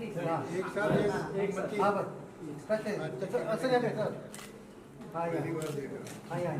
एक साथ एक हाँ बस कैसे असर है सर। हाँ यार हाँ यार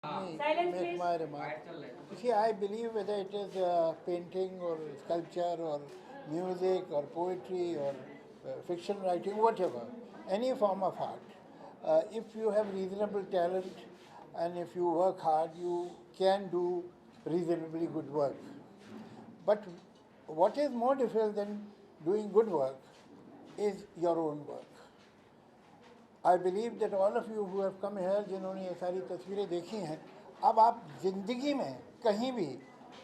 Make my remark. You see, I believe whether it is painting or sculpture or music or poetry or fiction writing, whatever, any form of art, if you have reasonable talent and if you work hard, you can do reasonably good work. But what is more difficult than doing good work is your own work. I believe that all of you who have come here, जिन्होंने ये सारी तस्वीरें देखी हैं, अब आप ज़िंदगी में कहीं भी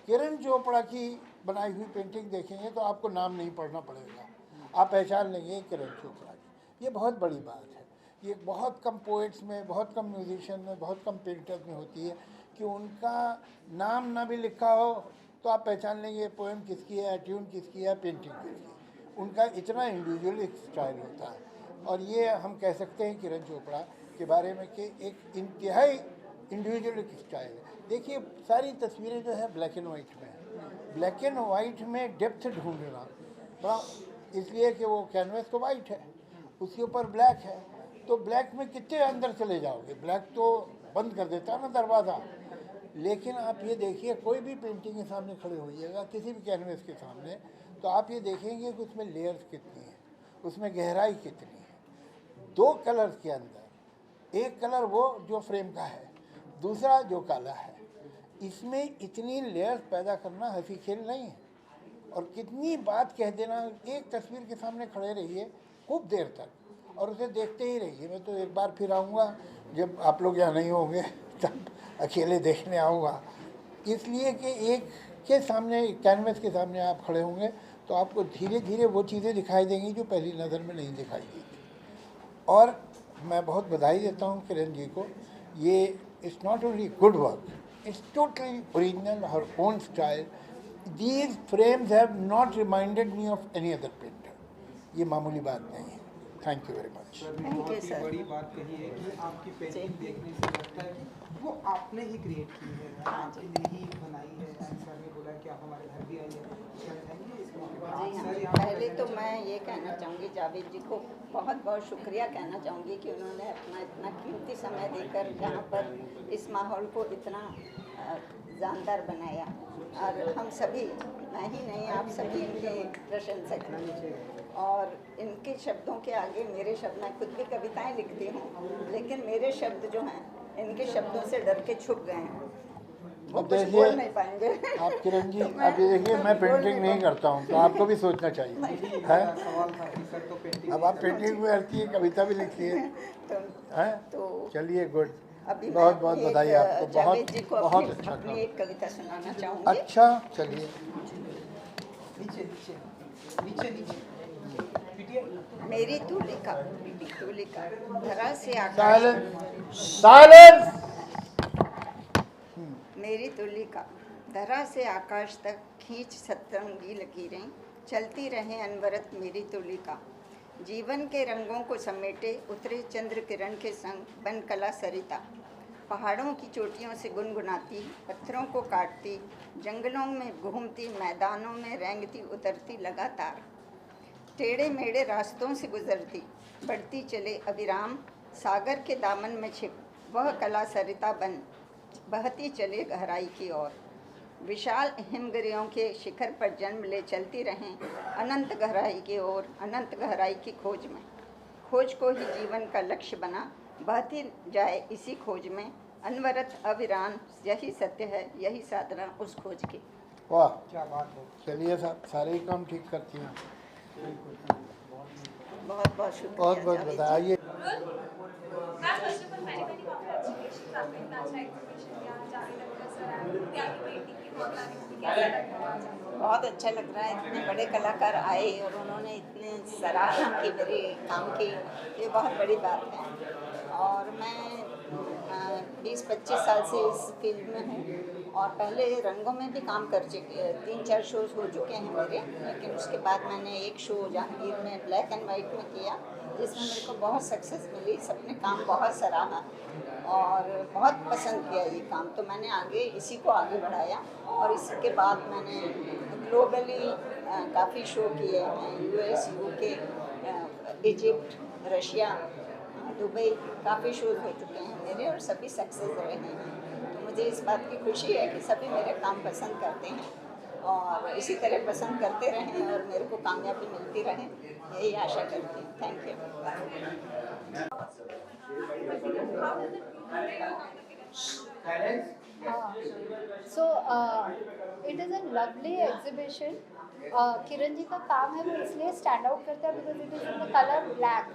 किरण चोपड़ा की बनाई हुई पेंटिंग देखेंगे तो आपको नाम नहीं पढ़ना पड़ेगा, आप पहचान लेंगे किरण चोपड़ा की। ये बहुत बड़ी बात है। ये बहुत कम पोइट्स में, बहुत कम म्यूजिशियन में, बहुत कम पेंटर्स में होती है कि उनका नाम ना भी लिखा हो तो आप पहचान लेंगे पोएम किसकी है, ट्यून किसकी है, पेंटिंग किसकी है। उनका इतना इंडिविजुअल स्टाइल होता है। और ये हम कह सकते हैं किरण चोपड़ा के बारे में कि एक इंतहाई इंडिविजुअल स्टाइल है। देखिए सारी तस्वीरें जो है ब्लैक एंड वाइट में है। ब्लैक एंड वाइट में डेप्थ ढूंढना बड़ा, इसलिए कि वो कैनवस तो वाइट है, उसके ऊपर ब्लैक है, तो ब्लैक में कितने अंदर चले जाओगे, ब्लैक तो बंद कर देता है ना दरवाज़ा। लेकिन आप ये देखिए कोई भी पेंटिंग के सामने खड़े होइएगा, किसी भी कैनवस के सामने, तो आप ये देखेंगे कि उसमें लेयर्स कितनी है, उसमें गहराई कितनी है। दो कलर्स के अंदर, एक कलर वो जो फ्रेम का है, दूसरा जो काला है, इसमें इतनी लेयर्स पैदा करना हंसी खेल नहीं है। और कितनी बात कह देना, एक तस्वीर के सामने खड़े रहिए खूब देर तक और उसे देखते ही रहिए। मैं तो एक बार फिर आऊँगा जब आप लोग यहाँ नहीं होंगे, तब अकेले देखने आऊँगा, इसलिए कि एक के सामने, कैनवस के सामने आप खड़े होंगे तो आपको धीरे धीरे वो चीज़ें दिखाई देंगी जो पहली नज़र में नहीं दिखाई दी थी। और मैं बहुत बधाई देता हूँ किरण जी को। ये it's not only good work, it's totally original, her own style. These frames have not reminded me of any other painter. ये मामूली बात नहीं है। Thank you very much. बहुत ही बड़ी बात कही है कि आपकी पेंटिंग देखने से लगता है कि वो आपने ही क्रिएट की है, आपके लिए ही बनाई है। सर ने बोला कि आप हमारे घर भी आइए, जी हाँ, पहले तो मैं ये कहना चाहूँगी जावेद जी को बहुत बहुत शुक्रिया कहना चाहूँगी कि उन्होंने अपना इतना कीमती समय देकर यहाँ पर इस माहौल को इतना जानदार बनाया। और हम सभी, मैं ही नहीं, आप सभी इनके प्रशंसक हैं। और इनके शब्दों के आगे मेरे शब्द, मैं खुद भी कविताएं लिखती हूँ, लेकिन मेरे शब्द जो हैं इनके शब्दों से डर के छुप गए हैं, वो कुछ बोल नहीं पाएंगे। आप किरण जी, अब ये देखिए मैं पेंटिंग नहीं करता हूँ, तो आपको भी सोचना चाहिए है। अब आप पेंटिंग में हरती है, कविता भी लिखती है, तो चलिए गुड, बहुत बहुत बधाई आपको। बहुत बहुत अच्छा अपनी एक कविता सुनाना चाहूँगी। अच्छा, चलिए नीचे नीचे नीचे नीचे। मेरी तुलिका धरा से आकाश, साइलेंस साइलेंस। मेरी तुलिका धरा से आकाश तक खींच सतरंगी लकीरें, चलती रहें अनवरत मेरी तुलिका। जीवन के रंगों को समेटे उतरे चंद्र किरण के संग बन कला सरिता। पहाड़ों की चोटियों से गुनगुनाती, पत्थरों को काटती, जंगलों में घूमती, मैदानों में रेंगती उतरती लगातार। टेढ़े मेढ़े रास्तों से गुजरती, बढ़ती चले अविराम, सागर के दामन में छिप वह कला सरिता बन बहती चले गहराई की ओर। विशाल हिमगिरियों के शिखर पर जन्म ले चलती रहें अनंत गहराई की ओर, अनंत गहराई की खोज में। खोज को ही जीवन का लक्ष्य बना, बहती जाए इसी खोज में, अनवरत अविराम यही सत्य है, यही साधना उस खोज की। वाह, क्या बात है। चलिए साहब, सारे ही काम ठीक करती हैं। बहुत बहुत शुक्रिया। बहुत बहुत बताइए। बहुत अच्छा लग रहा है, इतने बड़े कलाकार आए और उन्होंने इतने सराहना की मेरे काम की, ये बहुत बड़ी बात है। और मैं 20-25 साल से इस फील्ड में हूँ और पहले रंगों में भी काम कर चुके, 3-4 शोज़ हो चुके हैं मेरे। लेकिन उसके बाद मैंने एक शो जहांगीर में ब्लैक एंड वाइट में किया, जिसमें मेरे को बहुत सक्सेस मिली, सबने काम बहुत सराहा और बहुत पसंद किया ये काम। तो मैंने आगे इसी को आगे बढ़ाया और इसके बाद मैंने ग्लोबली काफ़ी शो किए हैं, US, UK, Egypt, Russia, Dubai, काफ़ी शोज़ हो चुके हैं मेरे और सभी सक्सेस रहे हैं। तो मुझे इस बात की खुशी है कि सभी मेरे काम पसंद करते हैं और इसी तरह पसंद करते रहें और मेरे को कामयाबी मिलती रहे, यही आशा करती हूँ। Thank you. So it is a lovely exhibition. Kiran ji का काम है वो इसलिए स्टैंड आउट करता है because it is in the colour black,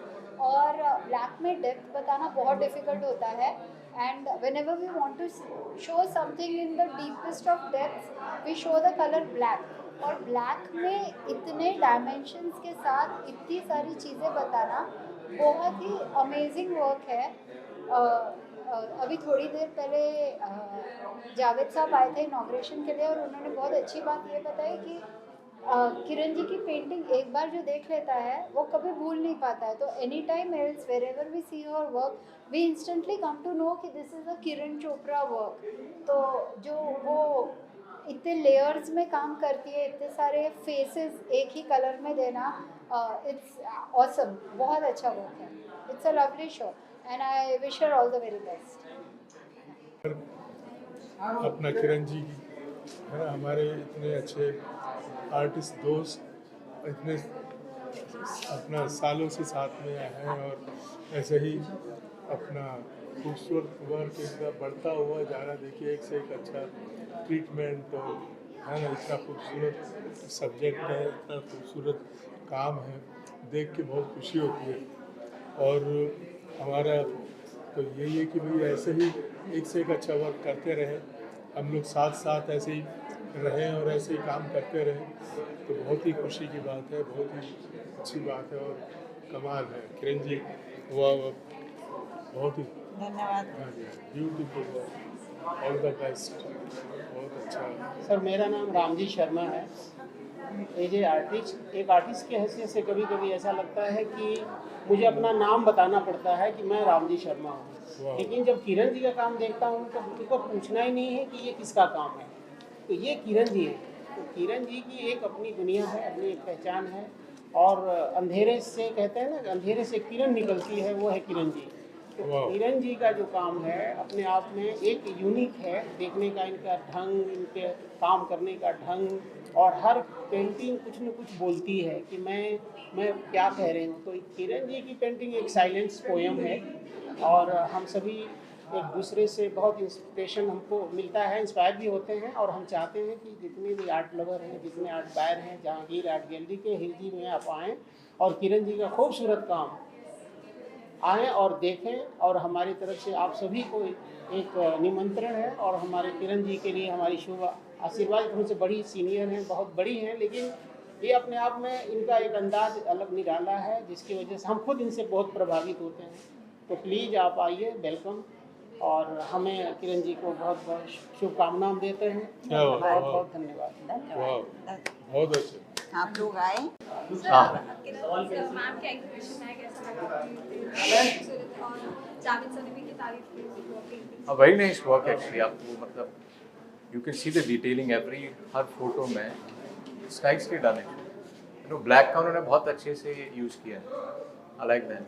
और ब्लैक में डेप्थ बताना बहुत डिफिकल्ट होता है। And whenever we want to show something in the deepest of depth we show the colour black, और ब्लैक में इतने डायमेंशंस के साथ इतनी सारी चीज़ें बताना बहुत ही अमेजिंग वर्क है। अभी थोड़ी देर पहले जावेद साहब आए थे इनॉग्रेशन के लिए और उन्होंने बहुत अच्छी बात ये बताई कि किरण जी की पेंटिंग एक बार जो देख लेता है वो कभी भूल नहीं पाता है। तो any time else wherever we see her work we instantly come to know कि this is a Kiran Chopra work. तो जो वो इतने लेयर्स में काम करती है, इतने सारे फेसेस एक ही कलर में देना, इट्स ऑसम, बहुत अच्छा वर्क है। It's a lovely show and I wish her all the very best. अपना किरण जी है ना, हमारे इतने अच्छे आर्टिस्ट दोस्त इतने अपना सालों से साथ में हैं और ऐसे ही अपना खूबसूरत वर्क इनका बढ़ता हुआ जा रहा। देखिए एक से एक अच्छा ट्रीटमेंट और है ना, इतना खूबसूरत सब्जेक्ट है, इतना खूबसूरत काम है, देख के बहुत खुशी होती है। और हमारा तो यही है कि भाई ऐसे ही एक से एक अच्छा वर्क करते रहें, हम लोग साथ साथ ऐसे ही रहें और ऐसे ही काम करते रहें, तो बहुत ही खुशी की बात है, बहुत ही अच्छी बात है और कमाल है। किरण जी वाह, बहुत ही धन्यवाद। ब्यूटीफुल, ऑल द बेस्ट, बहुत अच्छा। सर मेरा नाम रामजी शर्मा है। एज ए आर्टिस्ट, एक आर्टिस्ट की हैसियत से कभी कभी ऐसा लगता है कि मुझे अपना नाम बताना पड़ता है कि मैं रामजी शर्मा हूँ, लेकिन जब किरण जी का काम देखता हूँ तो उनको पूछना ही नहीं है कि ये किसका काम है, तो ये किरण जी है। तो किरण जी की एक अपनी दुनिया है, अपनी एक पहचान है, और अंधेरे से कहते हैं ना, अंधेरे से किरण निकलती है, वो है किरण जी। तो किरण जी का जो काम है अपने आप में एक यूनिक है, देखने का इनका ढंग, इनके काम करने का ढंग, और हर पेंटिंग कुछ न कुछ बोलती है कि मैं क्या कह रही हूँ। तो किरण जी की पेंटिंग एक साइलेंस पोयम है, और हम सभी एक दूसरे से बहुत इंस्पिरेशन हमको मिलता है, इंस्पायर भी होते हैं, और हम चाहते हैं कि जितने भी आर्ट लवर हैं, जितने आर्ट बायर हैं, जहांगीर आर्ट गैलरी के हिलजी में आप आएँ और किरण जी का खूबसूरत काम आएँ और देखें। और हमारी तरफ से आप सभी को एक निमंत्रण है, और हमारे किरण जी के लिए हमारी शुभ आशीर्वाद। हमसे बड़ी सीनियर हैं, बहुत बड़ी हैं, लेकिन ये अपने आप में इनका एक अंदाज अलग निराला है, जिसकी वजह से हम खुद इनसे बहुत प्रभावित होते हैं। तो प्लीज़ आप आइए, वेलकम, और हमें किरण जी को बहुत बहुत शुभकामनाएं देते हैं। बहुत बहुत धन्यवाद। धन्यवाद। बहुत अच्छे। आप लोग आए। मैम के एग्जीबिशन में कैसा लगा? खूबसूरत, और जावेद सर ने भी की तारीफ की। A very nice work actually। आपको मतलब you can see the detailing every her photo में it's nicely done it। You know black का उन्होंने बहुत अच्छे से यूज किया है। I like that।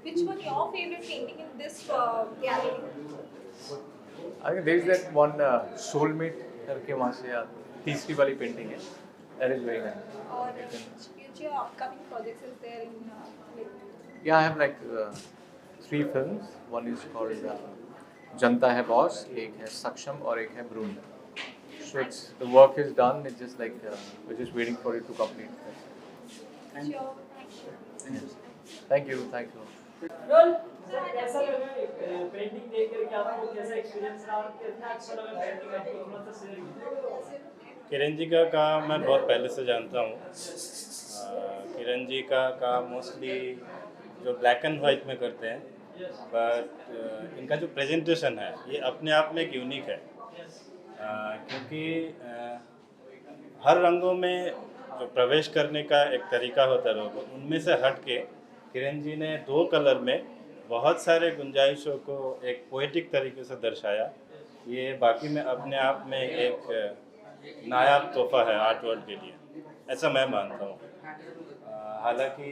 Which was your favorite painting in this gallery? I think there is that one soulmate करके वहाँ से तीसरी वाली पेंटिंग है, that is very nice। और which your upcoming projects is there in like? Yeah, I have like 3 films। One is called जनता है boss, एक है सक्षम और एक है ब्रून। So it's the work is done, it's just like we're just waiting for it to complete। Sure, Thank you, thank you। Sir कैसा लगा painting देख करके, आपको कैसा एक्सपीरियंस रहा, कितना अच्छा लगा पेंटिंग आपको, थोड़ा सा शेयर कीजिए। किरण जी का काम मैं बहुत पहले से जानता हूँ। किरण जी का काम मोस्टली जो ब्लैक एंड वाइट में करते हैं, बट इनका जो प्रेजेंटेशन है ये अपने आप में एक यूनिक है, क्योंकि हर रंगों में जो प्रवेश करने का एक तरीका होता है, उनमें से हट के किरण जी ने 2 कलर में बहुत सारे गुंजाइशों को एक पोएटिक तरीके से दर्शाया। ये बाकी में अपने आप में एक नायाब तोहफा है आर्ट वर्ल्ड के लिए, ऐसा मैं मानता हूँ। हालांकि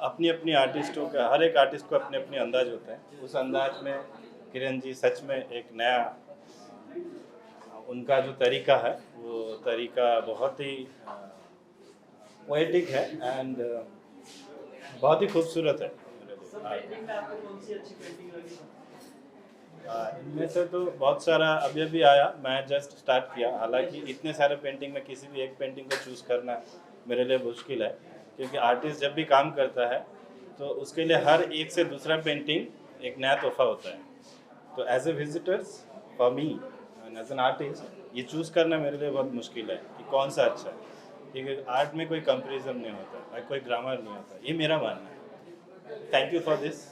अपनी अपनी आर्टिस्टों का, हर एक आर्टिस्ट को अपने अपने अंदाज होते हैं, उस अंदाज में किरण जी सच में एक नया, उनका जो तरीका है वो तरीका बहुत ही पोएटिक है एंड बहुत ही खूबसूरत है। इनमें से तो बहुत सारा अभी अभी आया, मैं जस्ट स्टार्ट किया। हालांकि इतने सारे पेंटिंग में किसी भी एक पेंटिंग को चूज़ करना मेरे लिए मुश्किल है, क्योंकि आर्टिस्ट जब भी काम करता है तो उसके लिए हर एक से दूसरा पेंटिंग एक नया तोहफा होता है। तो as a visitors for me as an artist ये चूज़ करना मेरे लिए बहुत मुश्किल है कि कौन सा अच्छा है, क्योंकि आर्ट में कोई कंपेरिजन नहीं होता और कोई ग्रामर नहीं होता, ये मेरा मानना है। Thank you for this.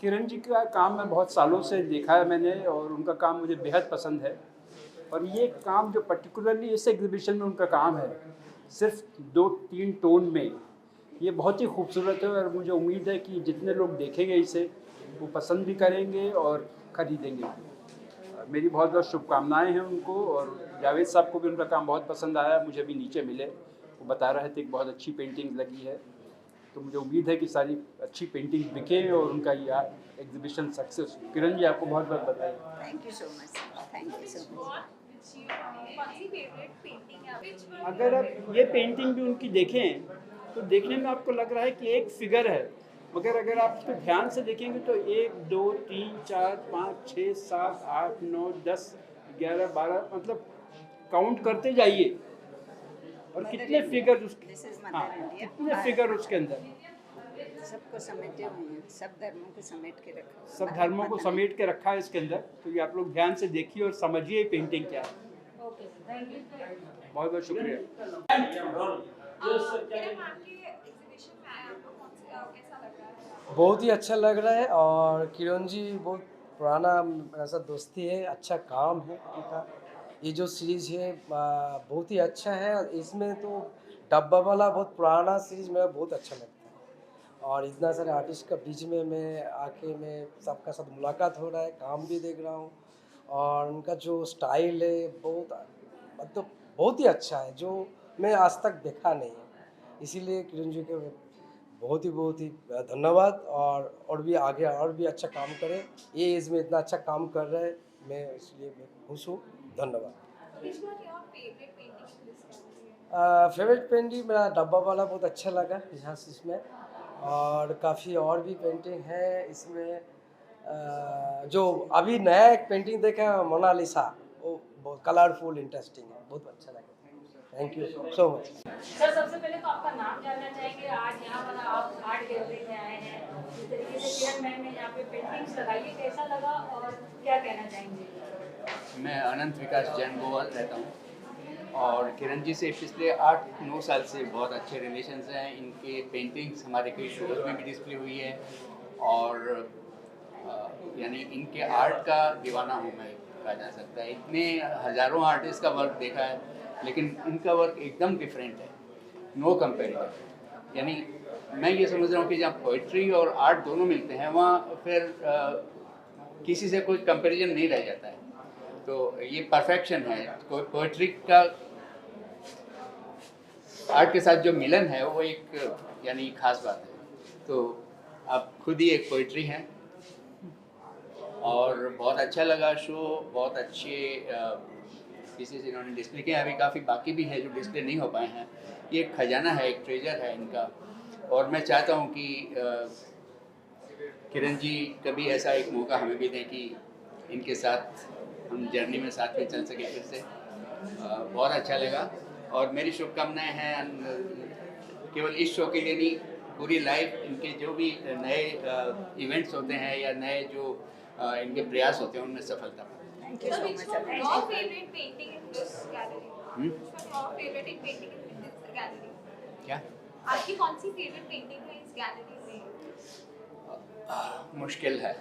Kiran ji का काम मैं बहुत सालों से देखा है मैंने, और उनका काम मुझे बेहद पसंद है। और ये काम जो पर्टिकुलरली इस एग्जीबिशन में उनका काम है, सिर्फ 2-3 टोन में, ये बहुत ही खूबसूरत है। और मुझे उम्मीद है कि जितने लोग देखेंगे इसे वो पसंद भी करेंगे और ख़रीदेंगे। मेरी बहुत बहुत शुभकामनाएं हैं उनको, और जावेद साहब को भी उनका काम बहुत पसंद आया। मुझे भी नीचे मिले, वो बता रहे थे कि बहुत अच्छी पेंटिंग लगी है। तो मुझे उम्मीद है कि सारी अच्छी पेंटिंग बिके और उनका ये एग्जीबिशन सक्सेस। किरण जी, आपको बहुत बहुत बधाई। Thank you so much, thank you so much. अगर आप ये पेंटिंग भी उनकी देखें तो देखने में आपको लग रहा है कि एक फिगर है, मगर अगर आप उसको ध्यान से देखेंगे तो 1 2 3 4 5 6 7 8 9 10 11 12 मतलब काउंट करते जाइए और कितने फिगर उसके, हाँ, कितने फिगर उसके अंदर, सबको समेटे हुए हैं, सब धर्मों को समेट के रखा, सब धर्मों को समेट के रखा है इसके अंदर। तो ये आप लोग ध्यान से देखिए और समझिए पेंटिंग क्या है। बहुत बहुत शुक्रिया। बहुत ही अच्छा लग रहा है, और किरण जी बहुत पुराना ऐसा दोस्ती है, अच्छा काम है उनका। ये जो सीरीज है बहुत ही अच्छा है। इसमें तो डब्बा वाला बहुत पुराना सीरीज मेरा बहुत अच्छा लगता है, और इतना सारे आर्टिस्ट का बीच में मैं आके मैं सबका साथ मुलाकात हो रहा है, काम भी देख रहा हूँ, और उनका जो स्टाइल है बहुत मतलब बहुत ही अच्छा है, जो मैं आज तक देखा नहीं है। इसीलिए किरण जी के बहुत ही धन्यवाद, और भी आगे और भी अच्छा काम करें। ये एज में इतना अच्छा काम कर रहे हैं, मैं इसलिए मैं खुश हूँ। धन्यवाद। फेवरेट पेंटिंग मेरा डब्बा वाला बहुत अच्छा लगा यहाँ से इसमें, और काफ़ी और भी पेंटिंग है इसमें। जो अभी नया एक पेंटिंग देखा है मोनालिसा, वो बहुत कलरफुल इंटरेस्टिंग है, बहुत अच्छा लगा। Thank you so much. Sir, सबसे पहले तो आपका नाम जानना चाहेंगे। आज यहाँ पर आप आर्ट गैलरी में आए हैं, जिस तरीके से किरण मैम ने यहाँ पे पेंटिंग्स लगाई है, कैसा लगा और क्या कहना चाहेंगे? मैं अनंत विकास जैन गोवाल रहता हूँ, और किरण जी से पिछले 8-9 साल से बहुत अच्छे रिलेशंस हैं। इनके पेंटिंग्स हमारे कई शोज में भी डिस्प्ले हुई है, और यानी इनके आर्ट का दीवाना हूँ मैं, कहा जा सकता है। इतने हज़ारों आर्टिस्ट का वर्क देखा है, लेकिन इनका वर्क एकदम डिफरेंट है, नो कंपेरिजन। यानी मैं ये समझ रहा हूँ कि जहाँ पोइट्री और आर्ट दोनों मिलते हैं, वहाँ फिर किसी से कोई कंपैरिजन नहीं रह जाता है। तो ये परफेक्शन है। कोई पोइट्री का आर्ट के साथ जो मिलन है वो एक यानी खास बात है। तो आप खुद ही एक पोइट्री हैं, और बहुत अच्छा लगा शो, बहुत अच्छे किसी से इन्होंने डिस्प्ले किया। अभी काफ़ी बाकी भी है जो डिस्प्ले नहीं हो पाए हैं। ये एक खजाना है, एक ट्रेजर है इनका, और मैं चाहता हूँ कि किरण जी कभी ऐसा एक मौका हमें भी दें कि इनके साथ हम जर्नी में साथ में चल सके फिर से। बहुत अच्छा लगा, और मेरी शुभकामनाएं हैं केवल इस शो के लिए नहीं, पूरी लाइफ इनके जो भी नए इवेंट्स होते हैं या नए जो इनके प्रयास होते हैं उनमें सफलता। Thank you so much. Your favorite painting in this gallery? Which one your favorite in painting in this gallery? क्या? आपकी कौन सी favorite painting है इस gallery में? मुश्किल है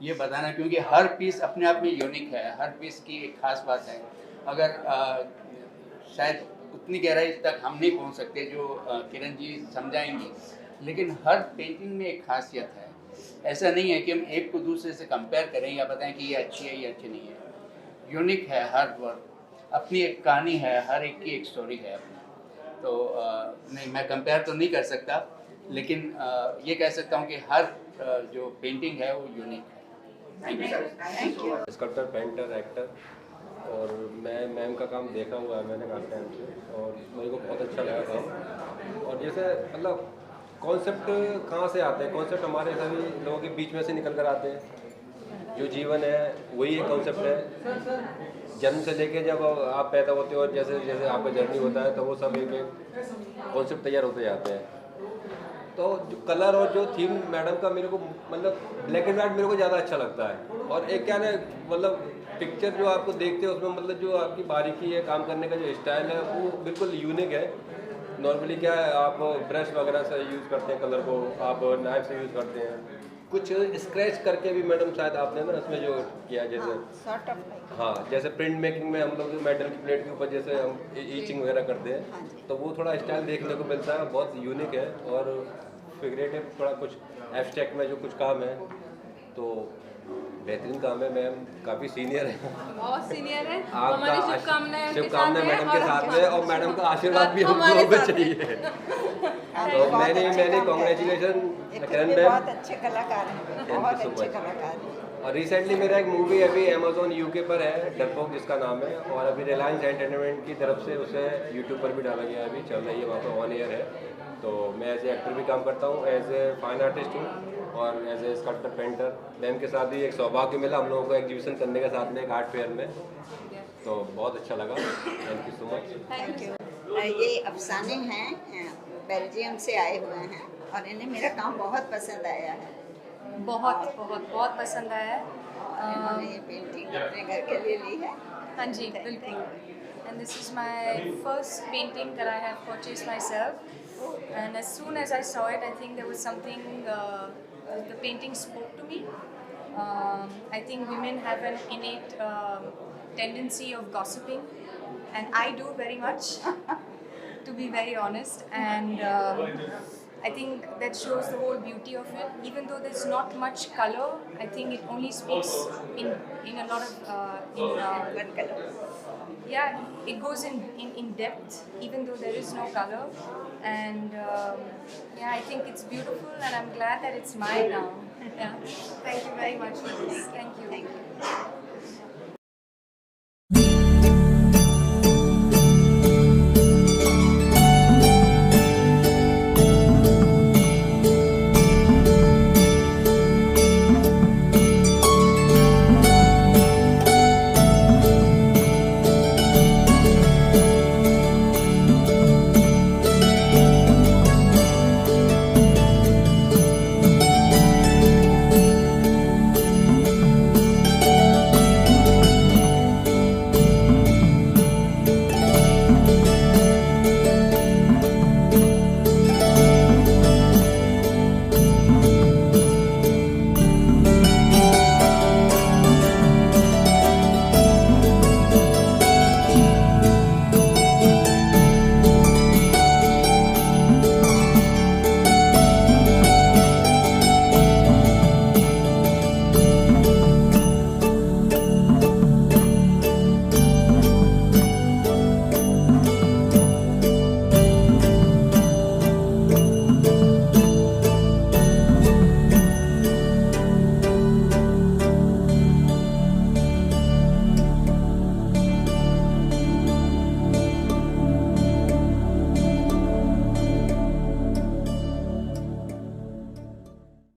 ये बताना, क्योंकि हर पीस अपने आप में यूनिक है, हर पीस की एक खास बात है। अगर शायद उतनी गहराई तक हम नहीं पहुंच सकते जो किरण जी समझाएंगी, लेकिन हर पेंटिंग में एक खासियत है। ऐसा नहीं है कि हम एक को दूसरे से कंपेयर करें या बताएं कि ये अच्छी है, ये अच्छी नहीं है। यूनिक है हर वर्क, अपनी एक कहानी है, हर एक की एक स्टोरी है अपनी। तो नहीं, मैं कंपेयर तो नहीं कर सकता, लेकिन ये कह सकता हूँ कि हर जो पेंटिंग है वो यूनिक है। Thank you sir. Sculptor, painter, actor, और मैं मैम का काम देखा हुआ है मैंने काफ़ी टाइम से, और मेरे को बहुत अच्छा लगा था। और जैसे मतलब कॉन्सेप्ट कहाँ से आते हैं? कॉन्सेप्ट हमारे सभी लोगों के बीच में से निकल कर आते हैं। जो जीवन है वही एक कॉन्सेप्ट है। जन्म से लेके जब आप पैदा होते हो और जैसे जैसे आपका जर्नी होता है, तो वो सब एक कॉन्सेप्ट तैयार होते जाते हैं। तो जो कलर और जो थीम मैडम का मेरे को मतलब ब्लैक एंड वाइट मेरे को ज़्यादा अच्छा लगता है। और एक क्या ना मतलब पिक्चर जो आपको देखते हो उसमें मतलब जो आपकी बारीकी है काम करने का जो स्टाइल है वो बिल्कुल यूनिक है। नॉर्मली क्या है आप ब्रश वगैरह से यूज़ करते हैं कलर को, आप नाइफ से यूज़ करते हैं, कुछ स्क्रैच करके भी मैडम शायद आपने ना उसमें जो किया जैसे हाँ जैसे प्रिंट मेकिंग में हम लोग जो मेटल की प्लेट के ऊपर जैसे हम ईचिंग वगैरह करते हैं तो वो थोड़ा स्टाइल देखने को मिलता है, बहुत यूनिक है और फिगरेटिव थोड़ा कुछ एब्स्ट्रैक्ट में जो कुछ काम है तो बेहतरीन काम है। मैम काफ़ी सीनियर है, बहुत सीनियर है। आपका शुभकामनाएं मैडम के साथ में और मैडम का आशीर्वाद भी हमारे हमको साथ चाहिए। तो मैंने कॉन्ग्रेचुलेशन किरण मैम, बहुत अच्छे कलाकार हैं, बहुत अच्छे कलाकार हैं। और रिसेंटली मेरा एक मूवी अभी अमेजोन यूके पर है डरपोक जिसका नाम है, और अभी रिलायंस एंटरटेनमेंट की तरफ से उसे यूट्यूब पर भी डाला गया है, अभी चल रही है वहाँ पर ऑन एयर है। तो मैं एज ए एक्टर भी काम करता हूँ, एज ए फाइन आर्टिस्ट हूँ और as a sculptor painter. Ma'am के साथ भी एक सौभाग्य मिला हम लोगों को एग्जीबिशन करने के साथ में एक आर्ट फेयर में, तो बहुत अच्छा लगा। Thank you so much. Thank you. ये अफसाने हैं, बेल्जियम से आए हुए हैं और इन्हें मेरा काम बहुत पसंद आया है। बहुत बहुत बहुत पसंद आया है। इन्होंने ये पेंटिंग अपने घर के लिए ली है। हाँ जी बिल्कुल। And this is my first painting that I have purchased myself. And as soon as I saw it, I think there was something, the painting spoke to me. I think women have an innate tendency of gossiping, and I do very much, to be very honest. And I think that shows the whole beauty of it. Even though there's not much color, I think it only speaks in a lot of one color. Yeah, it goes in depth, even though there is no color. And yeah, I think it's beautiful, and I'm glad that it's mine now. Yeah. Thank you very much for this. Thank you. Thank you.